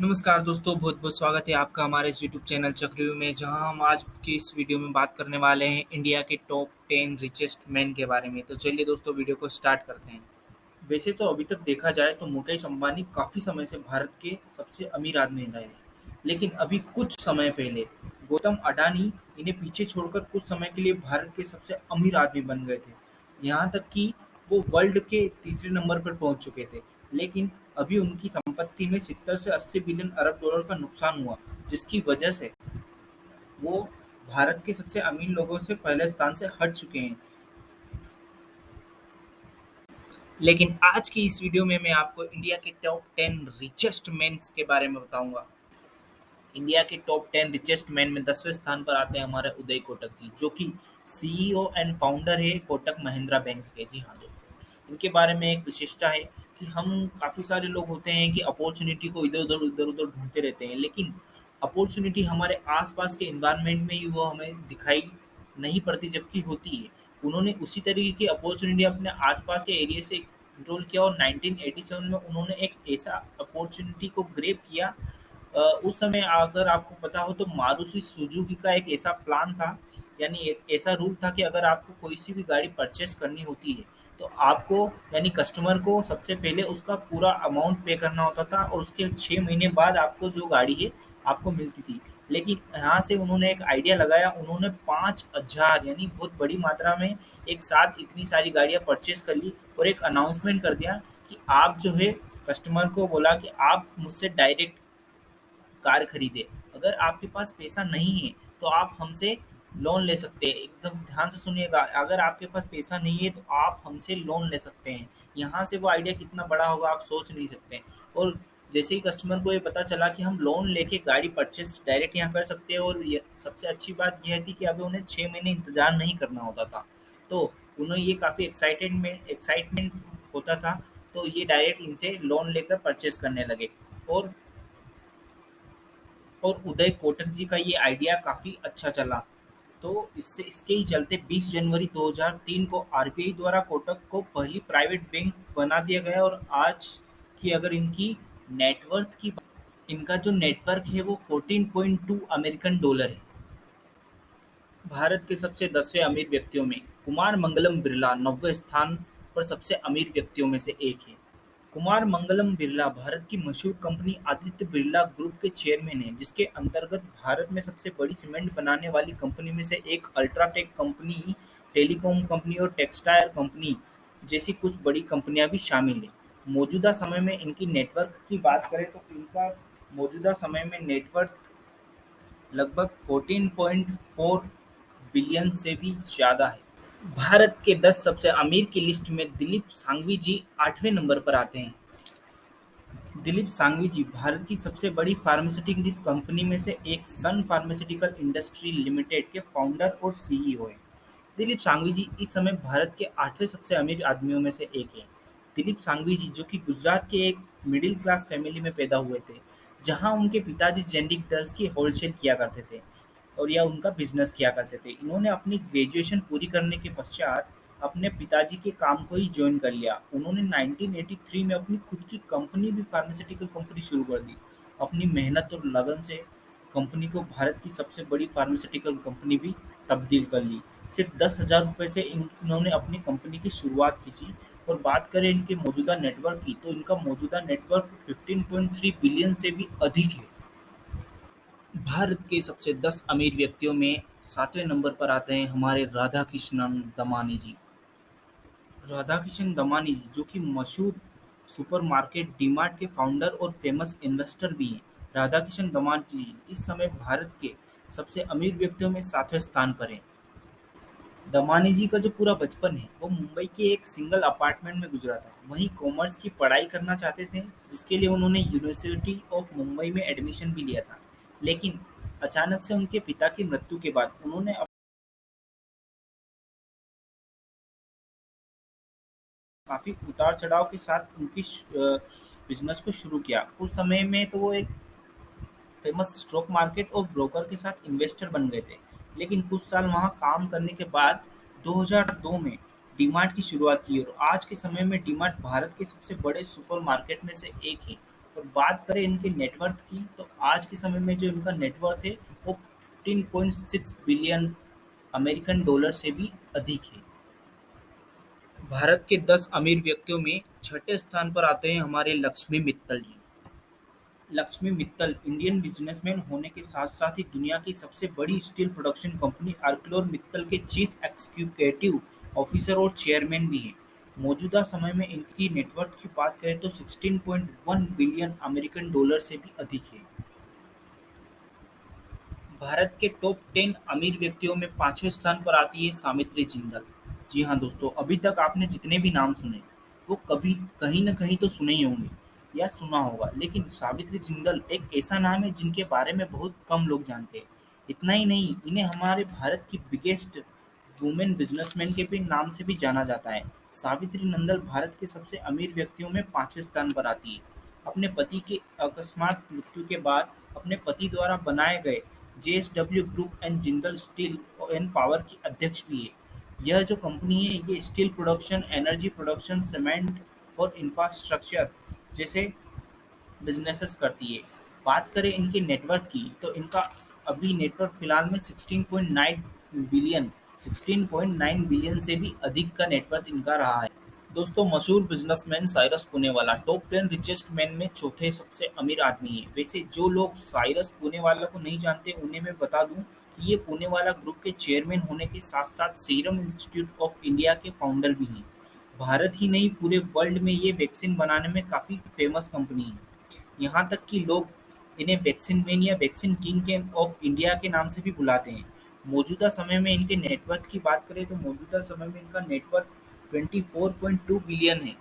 नमस्कार दोस्तों, बहुत-बहुत स्वागत है आपका हमारे इस यूट्यूब चैनल चक्रव्यूह में, जहां हम आज की इस वीडियो में बात करने वाले हैं इंडिया के टॉप 10 रिचेस्ट मैन के बारे में। तो चलिए दोस्तों वीडियो को स्टार्ट करते हैं। वैसे तो अभी तक देखा जाए तो मुकेश अंबानी काफ़ी समय से भारत के सबसे अमीर आदमी रहे हैं। लेकिन अभी कुछ समय पहले गौतम अडानी इन्हें पीछे छोड़कर कुछ समय के लिए भारत के सबसे अमीर आदमी बन गए थे। यहाँ तक कि वो वर्ल्ड के तीसरे नंबर पर पहुँच चुके थे। लेकिन अभी उनकी संपत्ति में 70 से 80 बिलियन अरब डॉलर का नुकसान हुआ, जिसकी वजह से वो भारत के सबसे अमीर लोगों से पहले स्थान से हट चुके हैं। लेकिन आज की इस वीडियो में मैं आपको इंडिया के टॉप 10 रिचेस्ट मेंस के बारे में बताऊंगा। इंडिया के टॉप 10 रिचेस्ट मैन में 10वें स्थान पर आते हैं हमारे उदय कोटक जी, जो कि सीईओ एंड फाउंडर है कोटक महिंद्रा बैंक के। जी हाँ दोस्तों, इनके बारे में एक विशेषता है कि हम काफ़ी सारे लोग होते हैं कि अपॉर्चुनिटी को इधर उधर ढूंढते रहते हैं, लेकिन अपॉर्चुनिटी हमारे आसपास के इन्वायरमेंट में ही वो हमें दिखाई नहीं पड़ती, जबकि होती है। उन्होंने उसी तरीके की अपॉर्चुनिटी अपने आसपास के एरिया से कंट्रोल किया और 1987 में उन्होंने एक ऐसा अपॉर्चुनिटी को ग्रैब किया। उस समय अगर आपको पता हो तो मारुति सुजुकी का एक ऐसा प्लान था, यानी एक ऐसा रूल था कि अगर आपको कोई सी भी गाड़ी परचेस करनी होती है तो आपको यानी कस्टमर को सबसे पहले उसका पूरा अमाउंट पे करना होता था और उसके 6 महीने बाद आपको जो गाड़ी है आपको मिलती थी। लेकिन यहाँ से उन्होंने एक आइडिया लगाया, उन्होंने 5,000 यानी बहुत बड़ी मात्रा में एक साथ इतनी सारी गाड़ियाँ परचेस कर ली और एक अनाउंसमेंट कर दिया कि आप जो है कस्टमर को बोला कि आप मुझसे डायरेक्ट कार खरीदे। अगर आपके पास पैसा नहीं है तो आप हमसे लोन ले सकते हैं। एकदम ध्यान से सुनिएगा, अगर आपके पास पैसा नहीं है तो आप हमसे लोन ले सकते हैं। यहाँ से वो आइडिया कितना बड़ा होगा आप सोच नहीं सकते। और जैसे ही कस्टमर को ये पता चला कि हम लोन लेके गाड़ी परचेस डायरेक्ट यहाँ कर सकते हैं, और ये सबसे अच्छी बात यह थी कि अभी उन्हें 6 महीने इंतजार नहीं करना होता था, तो उन्हें ये काफ़ी एक्साइटमेंट होता था। तो ये डायरेक्ट इनसे लोन लेकर परचेस करने लगे। और उदय कोटक जी का ये आइडिया काफ़ी अच्छा चला। तो इससे इसके ही चलते 20 जनवरी 2003 को आरबीआई द्वारा कोटक को पहली प्राइवेट बैंक बना दिया गया। और आज की अगर इनका जो नेटवर्क है वो 14.2 अमेरिकन डॉलर है। भारत के सबसे 10वें अमीर व्यक्तियों में कुमार मंगलम बिरला 9वें स्थान पर सबसे अमीर व्यक्तियों में से एक है। कुमार मंगलम बिरला भारत की मशहूर कंपनी आदित्य बिरला ग्रुप के चेयरमैन हैं, जिसके अंतर्गत भारत में सबसे बड़ी सीमेंट बनाने वाली कंपनी में से एक अल्ट्राटेक कंपनी, टेलीकॉम कंपनी और टेक्सटाइल कंपनी जैसी कुछ बड़ी कंपनियां भी शामिल हैं। मौजूदा समय में इनकी नेटवर्क की बात करें तो इनका मौजूदा समय में नेटवर्क लगभग 14.4 बिलियन से भी ज़्यादा है। भारत के 10 सबसे अमीर की लिस्ट में दिलीप सांघवी जी 8वें नंबर पर आते हैं। दिलीप सांघवी जी भारत की सबसे बड़ी फार्मास्यूटिकल कंपनी में से एक सन फार्मास्यूटिकल इंडस्ट्री लिमिटेड के फाउंडर और सीईओ हैं। दिलीप सांघवी जी इस समय भारत के 8वें सबसे अमीर आदमियों में से एक हैं। दिलीप सांघवी जी, जो कि गुजरात के एक मिडिल क्लास फैमिली में पैदा हुए थे, जहां उनके पिताजी जेनेरिक ड्रग्स की होलसेल किया करते थे और या उनका बिजनेस किया करते थे। इन्होंने अपनी ग्रेजुएशन पूरी करने के पश्चात अपने पिताजी के काम को ही जॉइन कर लिया। उन्होंने 1983 में अपनी खुद की कंपनी भी फार्मास्यूटिकल कंपनी शुरू कर दी। अपनी मेहनत और लगन से कंपनी को भारत की सबसे बड़ी फार्मास्यूटिकल कंपनी भी तब्दील कर ली। सिर्फ 10,000 रुपये से इन्होंने अपनी कंपनी की शुरुआत की थी। और बात करें इनके मौजूदा नेटवर्क की, तो इनका मौजूदा नेटवर्क 15.3 बिलियन से भी अधिक है। भारत के सबसे 10 अमीर व्यक्तियों में 7वें नंबर पर आते हैं हमारे राधाकिशनन दमानी जी। राधाकिशन दमानी जी, जो कि मशहूर सुपरमार्केट डीमार्ट के फाउंडर और फेमस इन्वेस्टर भी हैं। राधाकिशन दमानी जी इस समय भारत के सबसे अमीर व्यक्तियों में 7वें स्थान पर हैं। दमानी जी का जो पूरा बचपन है वो मुंबई के एक सिंगल अपार्टमेंट में गुजरा था। वहीं कॉमर्स की पढ़ाई करना चाहते थे, जिसके लिए उन्होंने यूनिवर्सिटी ऑफ मुंबई में एडमिशन भी लिया था। लेकिन अचानक से उनके पिता की मृत्यु के बाद उन्होंने काफ़ी उतार-चढ़ाव के साथ उनकी बिज़नेस को शुरू किया। उस समय में तो वो एक फ़ेमस स्टॉक मार्केट और ब्रोकर के साथ इन्वेस्टर बन गए थे। लेकिन कुछ साल वहाँ काम करने के बाद 2002 में डीमार्ट की शुरुआत की और आज के समय में डीमार्ट भारत के सबसे बड़े सुपरमार्केट में से एक है। और बात करें इनके नेटवर्थ की, तो आज के समय में जो इनका नेटवर्थ है वो 15.6 बिलियन अमेरिकन डॉलर से भी अधिक है। भारत के 10 अमीर व्यक्तियों में छठे स्थान पर आते हैं हमारे लक्ष्मी मित्तल जी। लक्ष्मी मित्तल इंडियन बिजनेसमैन होने के साथ-साथ ही दुनिया की सबसे बड़ी स्टील प्रोडक्शन कंपनी आर्कलोर मित्तल के चीफ एग्जीक्यूटिव ऑफिसर और चेयरमैन भी हैं। मौजूदा समय में इनकी नेटवर्थ की बात करें तो 16.1 बिलियन अमेरिकन डॉलर से भी अधिक है। भारत के टॉप 10 अमीर व्यक्तियों में पाँचवें स्थान पर आती है सावित्री जिंदल। जी हाँ दोस्तों, अभी तक आपने जितने भी नाम सुने, वो कभी कहीं न कहीं तो सुने ही होंगे या सुना होगा। लेकिन सावित्री जिंदल एक ऐसा नाम है जिनके बारे में बहुत कम लोग जानते हैं। इतना ही नहीं, इन्हें हमारे भारत की बिगेस्ट वुमेन बिजनेसमैन के भी नाम से भी जाना जाता है। सावित्री नंदल भारत के सबसे अमीर व्यक्तियों में 5वें स्थान पर आती है। अपने पति के अकस्मात मृत्यु के बाद अपने पति द्वारा बनाए गए JSW group and Jindal steel and power की अध्यक्ष भी है। यह जो कंपनी है ये steel production, energy production, cement और इंफ्रास्ट्रक्चर जैसे बिजनेसेस करती है। बात करें इनके नेटवर्थ की, तो इनका अभी नेटवर्थ फिलहाल में 16.9 बिलियन से भी अधिक का नेटवर्थ इनका रहा है। दोस्तों, मशहूर businessman Cyrus Poonawalla top 10 richest man में चौथे सबसे अमीर आदमी है। वैसे जो लोग साइरस पूनेवाला को नहीं जानते उन्हें मैं बता दूं कि ये पूनेवाला ग्रुप के चेयरमैन होने के साथ साथ सीरम इंस्टीट्यूट ऑफ इंडिया के फाउंडर भी हैं। भारत ही नहीं पूरे वर्ल्ड में ये वैक्सीन बनाने में काफ़ी फेमस कंपनी है। यहाँ तक कि लोग इन्हें वैक्सीन मैन या वैक्सीन किंग के ऑफ इंडिया के नाम से भी बुलाते हैं। मौजूदा समय में इनके नेटवर्थ की बात करें तो मौजूदा समय में इनका नेटवर्थ 24.2 बिलियन है।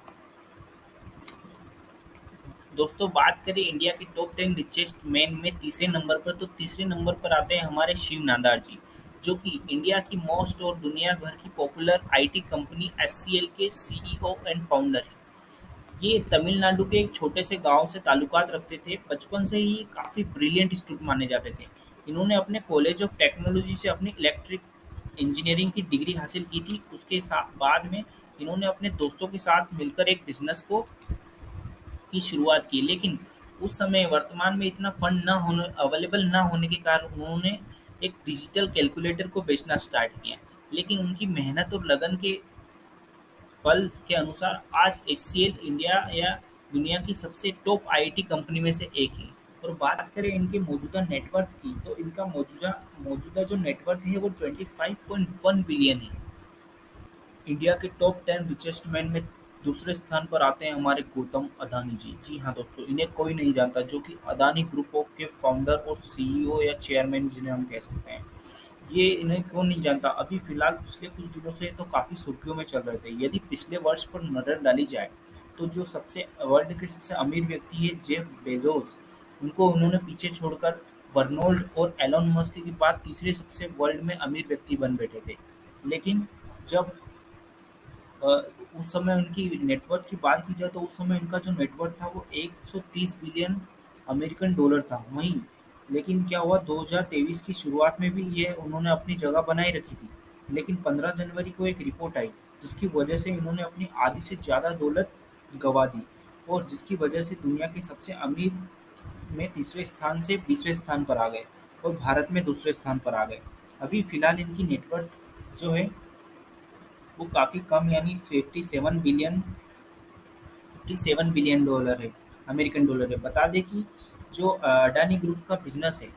दोस्तों, बात करें इंडिया के टॉप 10 रिचेस्ट मैन में तीसरे नंबर पर, तो तीसरे नंबर पर आते हैं हमारे शिव नादार जी, जो कि इंडिया की मोस्ट और दुनिया भर की पॉपुलर आईटी कंपनी एचसीएल के सीईओ एंड फाउंडर हैं। ये तमिलनाडु के एक छोटे से गांव से ताल्लुकात रखते थे। बचपन से ही काफ़ी ब्रिलियंट स्टूडेंट माने जाते थे। इन्होंने अपने कॉलेज ऑफ टेक्नोलॉजी से अपनी इलेक्ट्रिक इंजीनियरिंग की डिग्री हासिल की थी। उसके साथ बाद में इन्होंने अपने दोस्तों के साथ मिलकर एक बिजनेस को की शुरुआत की, लेकिन उस समय वर्तमान में इतना फंड ना होने अवेलेबल ना होने के कारण उन्होंने एक डिजिटल कैलकुलेटर को बेचना स्टार्ट किया। लेकिन उनकी मेहनत और लगन के फल के अनुसार आज एचसीएल इंडिया या दुनिया की सबसे टॉप आईटी कंपनी में से एक है। और बात करें इनके मौजूदा नेटवर्थ की, तो इनका मौजूदा मौजूदा जो नेटवर्थ है वो 25.1 बिलियन है। इंडिया के टॉप 10 रिचेस्ट मैन में दूसरे स्थान पर आते हैं हमारे गौतम अदानी जी। जी हाँ दोस्तों, इन्हें कोई नहीं जानता, जो कि अदानी ग्रुप ऑफ के फाउंडर और सीईओ या चेयरमैन जिन्हें हम कह सकते हैं। ये इन्हें कौन नहीं जानता। अभी फिलहाल पिछले कुछ दिनों से तो काफ़ी सुर्खियों में चल रहे थे। यदि पिछले वर्ष पर नज़र डाली जाए तो जो सबसे वर्ल्ड के सबसे अमीर व्यक्ति है जेफ बेजोस, उनको उन्होंने पीछे छोड़कर बर्नोल्ड और एलोन मस्क के बाद तीसरे सबसे वर्ल्ड में अमीर व्यक्ति बन बैठे थे। लेकिन जब अ, उस समय उनकी नेटवर्थ की बात की जाए तो उस समय इनका जो नेटवर्थ था वो 130 बिलियन अमेरिकन डॉलर था। वहीं लेकिन क्या हुआ, 2023 की शुरुआत में भी ये उन्होंने अपनी जगह बनाए रखी थी। लेकिन 15 जनवरी को एक रिपोर्ट आई जिसकी वजह से इन्होंने अपनी आधी से ज़्यादा दौलत गंवा दी और जिसकी वजह से दुनिया के सबसे अमीर में तीसरे स्थान से 20वें स्थान पर आ गए और भारत में दूसरे स्थान पर आ गए। अभी फ़िलहाल इनकी नेटवर्थ जो है वो काफ़ी कम यानी 57 बिलियन डॉलर है, अमेरिकन डॉलर है। बता दें कि जो अडानी ग्रुप का बिजनेस है,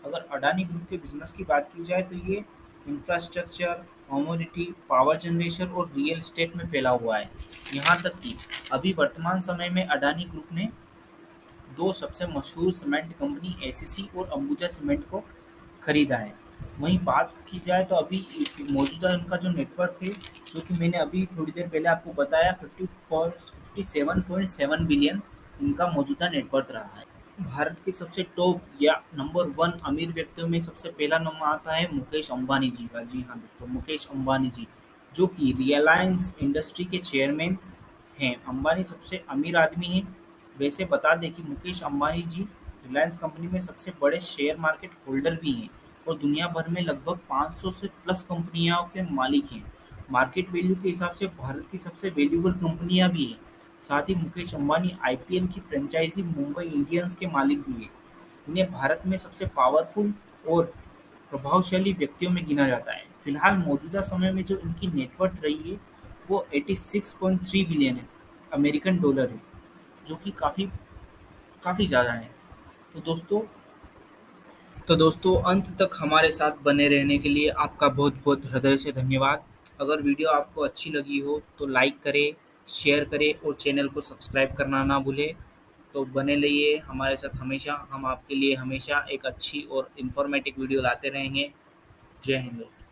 अगर अडानी ग्रुप के बिजनेस की बात की जाए तो ये इंफ्रास्ट्रक्चर, कमोडिटी, पावर जनरेशन और रियल एस्टेट में फैला हुआ है। यहाँ तक कि अभी वर्तमान समय में अडानी ग्रुप ने दो सबसे मशहूर सीमेंट कंपनी एसीसी और अंबुजा सीमेंट को खरीदा है। वहीं बात की जाए तो अभी मौजूदा इनका जो नेटवर्क है, जो कि मैंने अभी थोड़ी देर पहले आपको बताया, 57.7 बिलियन इनका मौजूदा नेटवर्थ रहा है। भारत के सबसे टॉप या नंबर वन अमीर व्यक्तियों में सबसे पहला नंबर आता है मुकेश अंबानी जी का। जी हाँ दोस्तों, मुकेश अंबानी जी, जो कि रिलायंस इंडस्ट्री के चेयरमैन हैं। अंबानी सबसे अमीर आदमी हैं। वैसे बता दें कि मुकेश अंबानी जी रिलायंस कंपनी में सबसे बड़े शेयर मार्केट होल्डर भी हैं और दुनिया भर में लगभग 500 से प्लस कंपनियों के मालिक हैं। मार्केट वैल्यू के हिसाब से भारत की सबसे वैल्यूएबल कंपनियां भी हैं। साथ ही मुकेश अंबानी आईपीएल की फ्रेंचाइजी मुंबई इंडियंस के मालिक भी हैं। इन्हें भारत में सबसे पावरफुल और प्रभावशाली व्यक्तियों में गिना जाता है। फिलहाल मौजूदा समय में जो इनकी नेटवर्थ रही है वो 86.3 बिलियन है अमेरिकन डॉलर है, जो कि काफ़ी काफ़ी ज़्यादा है। तो दोस्तों तो दोस्तों अंत तक हमारे साथ बने रहने के लिए आपका बहुत बहुत हृदय से धन्यवाद। अगर वीडियो आपको अच्छी लगी हो तो लाइक करें, शेयर करें और चैनल को सब्सक्राइब करना ना भूलें। तो बने रहिए हमारे साथ हमेशा, हम आपके लिए हमेशा एक अच्छी और इन्फॉर्मेटिव वीडियो लाते रहेंगे। जय हिंद दोस्तों।